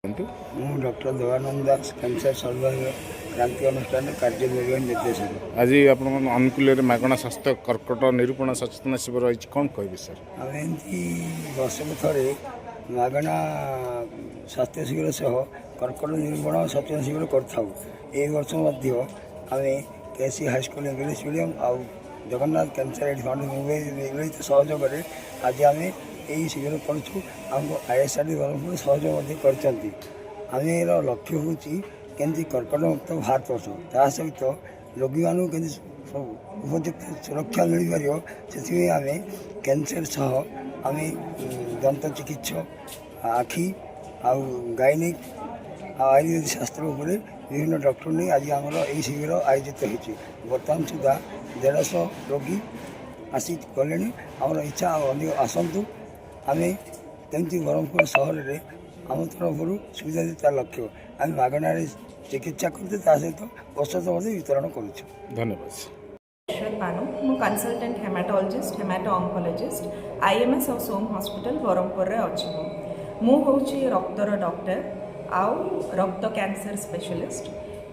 ମୁଁ doctor Debananda Das cancer survivor Kranti ଅନୁଷ୍ଠାନରେ କାର୍ଯ୍ୟନିର୍ବାହୀ ନିର୍ଦ୍ଦେଶକ। ଆଜି ଆପଣଙ୍କ ଅନୁକୂଳରେ ମାଗଣା ସ୍ୱାସ୍ଥ୍ୟ କର୍କଟ ନିରୂପଣ ସଚେତନ ଶିବିର ରହିଛି, କ'ଣ କହିବେ ସାର୍? ଆମେ ଏମିତି ବର୍ଷକୁ ଥରେ ମାଗଣା ସ୍ୱାସ୍ଥ୍ୟ ଶିବିର ସହ କର୍କଟ ନିରୂପଣ ସଚେତନ ଶିବିର କରିଥାଉ। ଏହି ବର୍ଷ ମଧ୍ୟ ଆମେ କେସି ହାଇସ୍କୁଲ ଇଂଲିଶ ମିଡ଼ିୟମ୍ ଆଉ ଜଗନ୍ନାଥ କ୍ୟାନ୍ସର ଏଡ୍ ଫଣ୍ଡ ମିଳିତ ସହଯୋଗରେ ଆଜି ଆମେ ଏହି ଶିବିର କରୁଛୁ। ଆମକୁ ISRD ବ୍ରହ୍ମପୁର ସହଯୋଗ ମଧ୍ୟ କରିଛନ୍ତି। ଆମର ଲକ୍ଷ୍ୟ ହେଉଛି କେମିତି କର୍କଟମୁକ୍ତ ଭାରତବର୍ଷ, ତା ସହିତ ରୋଗୀମାନଙ୍କୁ କେମିତି ଉପଯୁକ୍ତ ସୁରକ୍ଷା ମିଳିପାରିବ, ସେଥିପାଇଁ ଆମେ କ୍ୟାନ୍ସର ସହ ଆମେ ଦନ୍ତ ଚିକିତ୍ସା, ଆଖି ଆଉ ଗାଇନିକ୍ ଆଉ ଆୟୁର୍ବେଦ ଶାସ୍ତ୍ର ଉପରେ ବିଭିନ୍ନ ଡକ୍ଟର ନେଇ ଆଜି ଆମର ଏହି ଶିବିର ଆୟୋଜିତ ହୋଇଛି। ବର୍ତ୍ତମାନ ସୁଦ୍ଧା 150 ରୋଗୀ ଆସି ଗଲେଣି। ଆମର ଇଚ୍ଛା ଆଉ ଅଧିକ ଆସନ୍ତୁ। ଆମେ କେମିତି ବ୍ରହ୍ମପୁର ସହରରେ ଆମ ତରଫରୁ ସୁବିଧା ଦେଇ ତାର ଲକ୍ଷ୍ୟ ଆମେ ମାଗଣାରେ ଚିକିତ୍ସା କରୁଛୁ, ତା ସହିତ ଔଷଧ ମଧ୍ୟ ବିତରଣ କରୁଛୁ। ଧନ୍ୟବାଦ। ମୁଁ କନସଲଟାଣ୍ଟ ହେମାଟୋଲୋଜିଷ୍ଟ ହେମାଟୋ ଅଙ୍କୋଲୋଜିଷ୍ଟ IMS ଆଉ ସୋମ ହସ୍ପିଟାଲ ବ୍ରହ୍ମପୁରରେ ଅଛି। ମୁଁ ହେଉଛି ରକ୍ତର ଡକ୍ଟର ଆଉ ରକ୍ତ କ୍ୟାନ୍ସର ସ୍ପେଶାଲିଷ୍ଟ।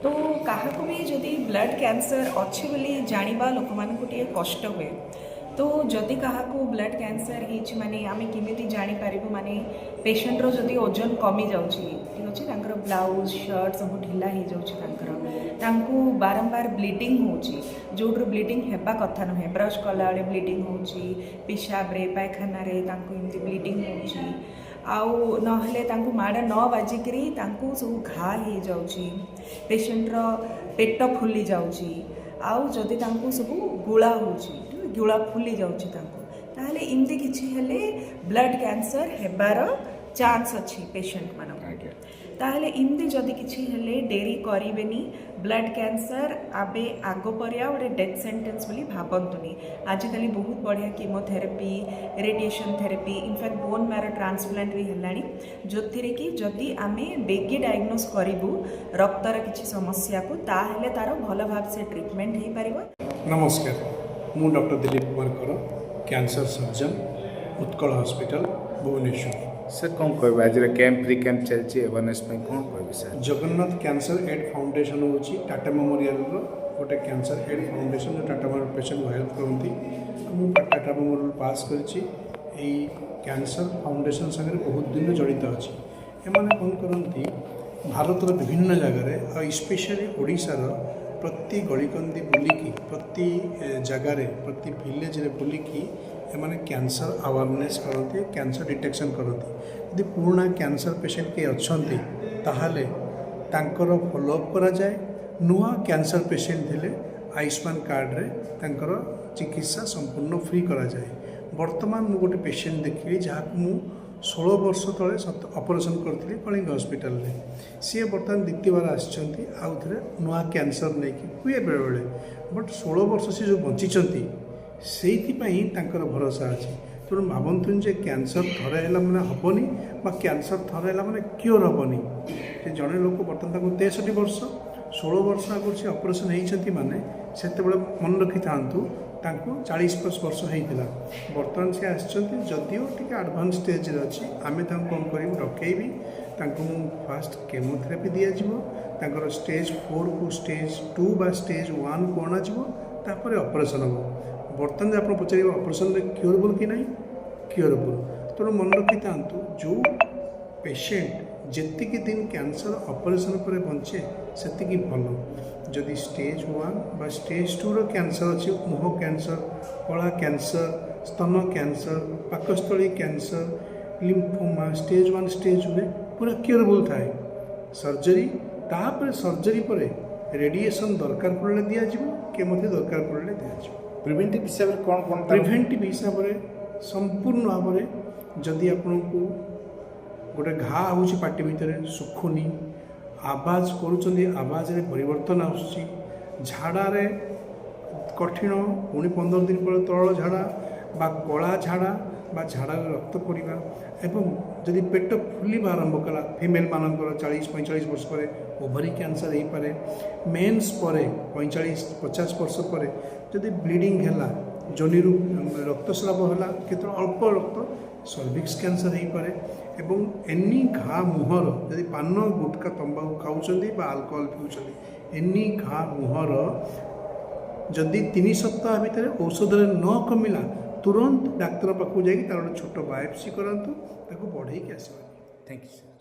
ତ କାହାକୁ ବି ଯଦି ବ୍ଲଡ଼ କ୍ୟାନ୍ସର ଅଛି ବୋଲି ଜାଣିବା ଲୋକମାନଙ୍କୁ ଟିକେ କଷ୍ଟ ହୁଏ। तो जदि क्या ब्लड कैंसर होती माने आमे केमिति जानी पारिबु, माने पेशेंटर जदि ओजन कमी जाउछि, ठीक अछि, तांकर ब्लाउज शर्ट सब ढिला हो जाउछि, तांकु बारंबार ब्लीडिंग होउछि, जोटर ब्लीडिंग हेबा कथा नहे, ब्रश कला बेले ब्लीडिंग होउछि, पेशाब रे पायखाना रे तांकु एमति ब्लीडिंग होउछि, आउ नहले तांकु माड़ न बाजिकरी तांकु सब घा हो जाउछि, पेशेंटर पेट फुली जाउछि, आउ जदि तांकु सब गुला होउछि, गुला फुली जाउछि तांकु इमती किछि हेले ब्लड कैंसर हेबार चांस अच्छी पेशेंट मानक। ताहले इमती जदि किछि हेले डेरी करिवेनी, ब्लड कैंसर आबे आगो परिया गोटे डेथ सेंटेंस बोली भाबंतुनी। आजिकली बहुत बढ़िया chemotherapy, radiation therapy, in fact bone marrow transplant भी हेलानी, जोथिरे कि जदि आमे बेगी डायग्नोस करिबु रक्तर किछि समस्या को, ताहले तारो भल भाव से ट्रीटमेंट हे परिबो। नमस्कार, मु doctor Dilip Kumar Kar, cancer surgeon, Utkal hospital Bhubaneswar. Sir कौन कह आज कैंप फ्री कैंप चलती अवेयरनेस कौन कह sir? Jagannath cancer aid foundation हूँ टाटा मेमोरियल गोटे कैंसर एड फाउंडेशन जो टाटा मेमोरियल पेशेंट को हेल्प करती। मुझे टाटा मेमोरियल पास करी कैंसर फाउंडेशन सागर बहुत दिन जड़ित अच्छी। एमाने कौन करती भारतर विभिन्न जगार स्पेशली ओडिशार प्रति गलिकंदी बुलिकी, प्रति जगार, प्रति विलेज रे बुलिकी एमाने कैंसर अवेयरनेस करते, कैंसर डिटेक्शन करते। यदि पुराना कैंसर पेशेंट के अच्छे ताहले तांकर फॉलोअप करा जाए। नुआ कैंसर पेशेंट थिले आयुष्मान कार्ड रे तांकर चिकित्सा संपूर्ण फ्री करा जाए। वर्तमान मु गोटे पेशेंट देखी जहाँ मु 16 वर्ष तले ऑपरेशन करती कलिंग हॉस्पिटल रे। सी बर्तमान द्वितीय बार आसछंती आउ थरे नुआ कैंसर नहीं कि हुए बेले बेले, बट 16 वर्ष से जो बंचिचंती सेइथिपाई तांकर भरोसा अछि। तेणु भावतुन जे कैंसर थरे हैला माने हबनी बा कैंसर थरे हैला माने क्योर हबनी। जड़े लोक बर्तमान 63 वर्ष 16 वर्ष आगु से ऑपरेशन होइछंती माने सेते बेले मन रखि थांतु तांको 40+ वर्ष होइतिला। बर्तमान से आसछंती जदियो टिके एडवांस स्टेज रे अछि। आमे तांको कोन करिवु डकेइबी, तांको फास्ट केमोथेरेपी दिया जिवो, तांकर स्टेज 4 को स्टेज 2 बा स्टेज 1 को अना जिवो, तापर ऑपरेशन हो। बर्तमान आप पचार ऑपरेशन क्योरेबल कि नहीं, क्योरेबल। तेणु मन रखी था जो पेशेंट जेतिकी दिन कैंसर ऑपरेशन पर बंचे सेतिकी भल। जदि स्टेज 1 बा स्टेज 2 रो कैंसर अच्छी, मुह कैंसर, कला कैंसर, स्तन कैंसर, पाकस्थली कैंसर, लिम्फोमा स्टेज 1 स्टेज 2 पूरा क्योरेबल थाए। सर्जरी तापर सर्जरी पर रेडिएशन दरकार पड़े दिया केमोथेरेपी दरकार पड़े दिया। प्रिवेंटिव हिसाब से कौन कौन प्रिवेंटिव हिसाब से संपूर्ण भाव में जदि आपन को गोटे घा होची पार्टी भितर सुखुनी, आवाज करूचंदी, आवाज रे परिवर्तन आसुची, झाड़ा रे कठिन पुणी 15 दिन पर तरल झाड़ा बा कला झाड़ा बा झाड़ा रक्त पड़ा, एवं जदि पेट फुलवा आरंभ कला फिमेल मानकर 40-45 वर्ष पर ओभरी कैंसर हो पारे। मेन्स पर 45-50 वर्ष पर जदि ब्लीडिंग है, जोनी रक्तस्राव है, केत अल्प रक्त ସର୍ଭିକ୍ସ କ୍ୟାନ୍ସର ହେଇପାରେ ଏବଂ ଏନି ଘା ମୁହଁର ଯଦି ପାନ ଗୁଟକା ତମ୍ବାଖୁ ଖାଉଛନ୍ତି ବା ଆଲକୋହଲ ପିଉଛନ୍ତି ଏନି ଘା ମୁହଁର ଯଦି 3 ସପ୍ତାହ ଭିତରେ ଔଷଧରେ ନ କମିଲା ତୁରନ୍ତ ଡାକ୍ତର ପାଖକୁ ଯାଇକି ତାର ଗୋଟେ ଛୋଟ ବାୟୋପ୍ସି କରାନ୍ତୁ ତାକୁ ବଢ଼େଇକି ଆସିବେ। Thank you sir.